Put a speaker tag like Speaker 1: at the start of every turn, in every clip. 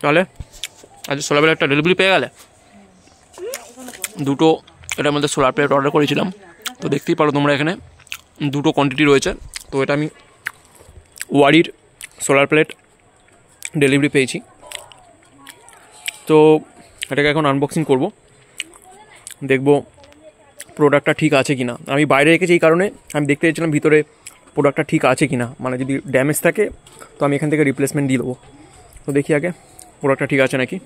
Speaker 1: তাহলে আজ solar plate একটা ডেলিভারি পেয়ে গেলে। দুটো এটার মধ্যে সোলার প্লেট অর্ডার করেছিলাম, তো দেখতেই পারো তোমরা এখানে দুটো কোয়ান্টিটি রয়েছে। তো এটা আমি ওয়ারির সোলার প্লেট ডেলিভারি পেয়েছি, তো এটাকে এখন আনবক্সিং করব, দেখব প্রোডাক্টটা ঠিক আছে কি না। আমি বাইরে রেখেছি এই কারণে আমি দেখতে চাইছিলাম ভিতরে প্রোডাক্টটা ঠিক আছে কি না, মানে যদি ড্যামেজ থাকে তো আমি এখান থেকে রিপ্লেসমেন্ট দিয়ে দেবো। তো দেখি আগে প্রোডাক্টটা ঠিক আছে নাকি।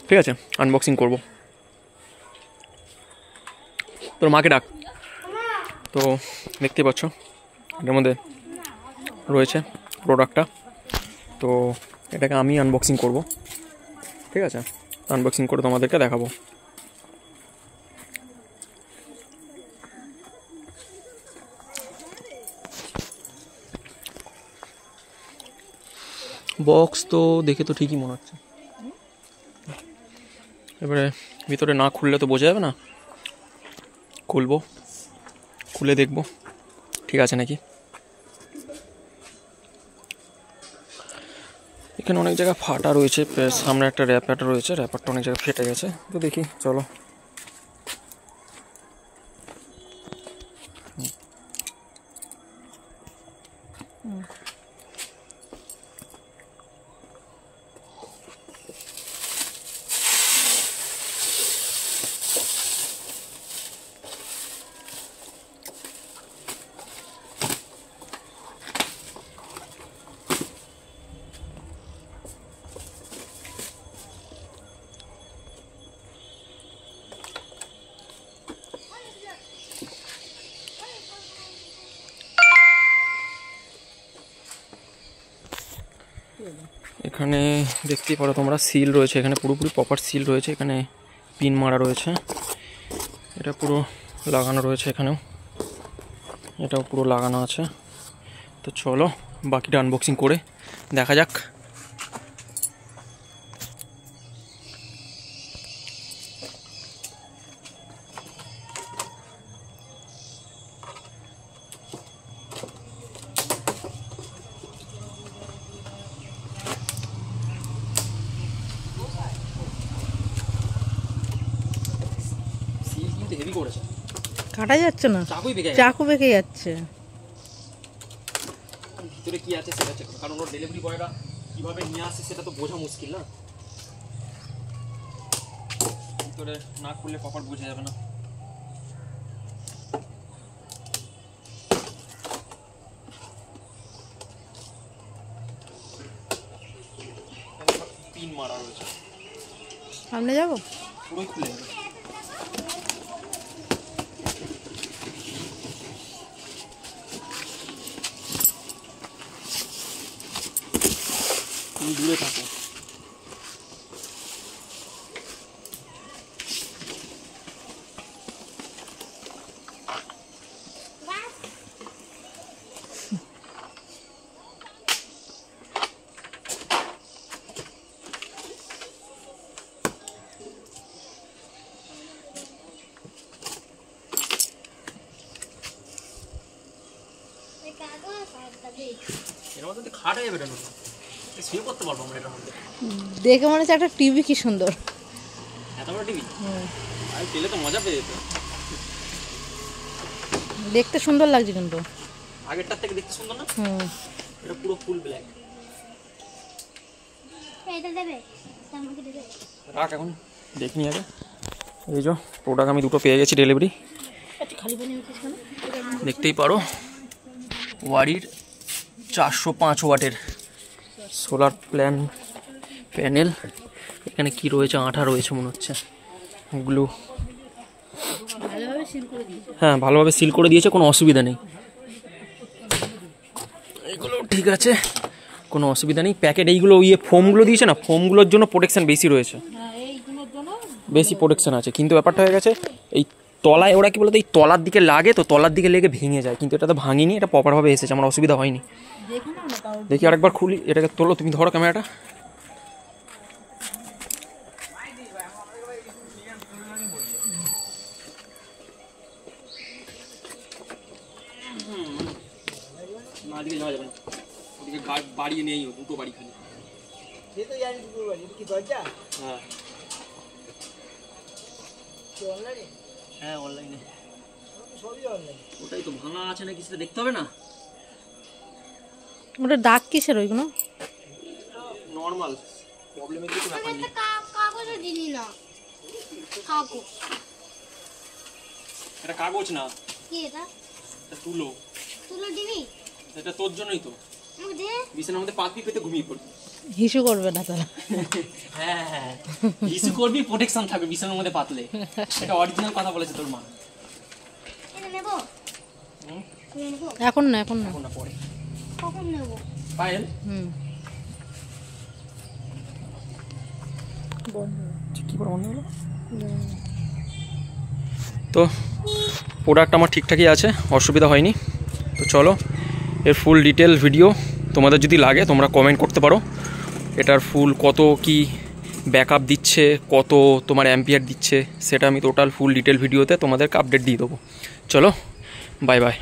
Speaker 1: ঠিক আছে, আনবক্সিং করব। তোর মাকে ডাক। তো দেখতে পাচ্ছ এটার মধ্যে রয়েছে প্রোডাক্টটা, তো এটাকে আমি আনবক্সিং করব। ঠিক আছে, আনবক্সিং করে তোমাদেরকে দেখাবো। বক্স তো দেখে তো ঠিকই মনে হচ্ছে, এবারে ভিতরে না খুললে তো বোঝা যাবে না। খুলবো, খুলে দেখবো ঠিক আছে নাকি। এখানে অনেক জায়গায় ফাটা রয়েছে, সামনে একটা র্যাপার রয়েছে, র্যাপারটা অনেক জায়গায় ফেটে গেছে। তো দেখি চলো। এখানে দেখতেই পারো তোমরা সিল রয়েছে, এখানে পুরোপুরি প্রপার সিল রয়েছে, এখানে পিন মারা রয়েছে, এটা পুরো লাগানো রয়েছে, এখানেও এটাও পুরো লাগানো আছে। তো চলো বাকিটা আনবক্সিং করে দেখা যাক। হেভি করেছে,
Speaker 2: কাটা যাচ্ছে না, চাকু বেঁকে যাচ্ছে।
Speaker 1: ভিতরে কি আছে সেটা চেক, কারণ ওর ডেলিভারি বয়রা কিভাবে নিয়ে আসে সেটা তো বোঝা মুশকিল না, ভিতরে না খুললে প্রপার বোঝা যাবে না। পিন মারা রয়েছে,
Speaker 2: সামনে যাবো,
Speaker 1: পুরোই খুলে যাবে। দূরে থাকো। খাটে যাবে না, শুয়ে করতে পারবো আমরা এটার মধ্যে।
Speaker 2: দেখে মনে হচ্ছে একটা টিভি, কি সুন্দর
Speaker 1: এত বড় টিভি, আর পেলে তো মজা পেয়ে যেত।
Speaker 2: দেখতে সুন্দর লাগছে কিন্তু
Speaker 1: আগেরটার থেকে দেখতে সুন্দর না? এটা পুরো ফুল ব্ল্যাক। এটা দেবে, আমাকে দেবে, রাখ এখন দেখিনি আগে। এই যে প্রোডাক্ট আমি দুটো পেয়ে গেছি ডেলিভারি, দেখতেই পারো ওয়ারির 405 ওয়াটের সোলার প্যানেল। এখানে কি রয়েছে, আঠা রয়েছে মনে হচ্ছে, গ্লু। হ্যাঁ ভালোভাবে সিল করে দিয়েছে, কোনো অসুবিধা নেই, এগুলো ঠিক আছে, কোনো অসুবিধা নেই। প্যাকেট এইগুলো ফোমগুলো দিয়েছে না, ফোমগুলোর জন্য প্রোটেকশন বেশি রয়েছে, বেশি প্রোটেকশন আছে। কিন্তু ব্যাপারটা হয়ে গেছে এই তলায়, ওরা কি বলতো এই তলার দিকে লাগে, তো তলার দিকে লেগে ভেঙে যায়, কিন্তু এটা তো ভাঙিনি, এটা প্রপারভাবে এসেছে, আমার অসুবিধা হয়নি। দেখি আরেকবার খুলি, এটাকে তোলো, তুমি ধরো ক্যামেরাটা। ওদিকে যাওয়া যাবে না, ওদিকে বাড়ি নেই, দুটো বাড়ি খালি। হ্যাঁ অনলাইনে ওটাই তো ভাঙা আছে নাকি সেটা দেখতে হবে না।
Speaker 2: ওটা দাগ কিসের ওইগুলো?
Speaker 1: নর্মাল প্রবলেমের কিছু ব্যাপার নেই।
Speaker 3: কাগজে দিলি না, কাগজ।
Speaker 1: এটা কাগজ না,
Speaker 3: কি এটা?
Speaker 1: এটা তুলো।
Speaker 3: তুলো দিবি?
Speaker 1: এটা তোর জন্যই তো,
Speaker 3: আমাকে দে।
Speaker 1: বিছানার মধ্যে পাতবি পেতে ঘুমিয়ে পড়বি।
Speaker 2: হিসু করবে না তারা।
Speaker 1: হ্যাঁ হ্যাঁ ইস্যু করবি, প্রোটেকশন থাকবে বিছানার মধ্যে পাতলে। এটা অরিজিনাল কথা বলেছে তোর মা।
Speaker 3: এটা নেব? নেব?
Speaker 2: এখন না, এখন না।
Speaker 1: এখন না, পরে।
Speaker 3: কখন নেব?
Speaker 1: পায়েল কি করে বন্ধ হলো? তো প্রোডাক্ট আমার ঠিকঠাকই আছে, অসুবিধা হয়নি। তো চলো, এর ফুল ডিটেল ভিডিও তোমাদের যদি লাগে তোমরা কমেন্ট করতে পারো। এটার ফুল কত কি ব্যাকআপ দিচ্ছে, কত তোমার অ্যাম্পিয়ার দিচ্ছে, সেটা আমি টোটাল ফুল ডিটেল ভিডিওতে তোমাদেরকে আপডেট দিয়ে দেবো। চলো, বাই বাই।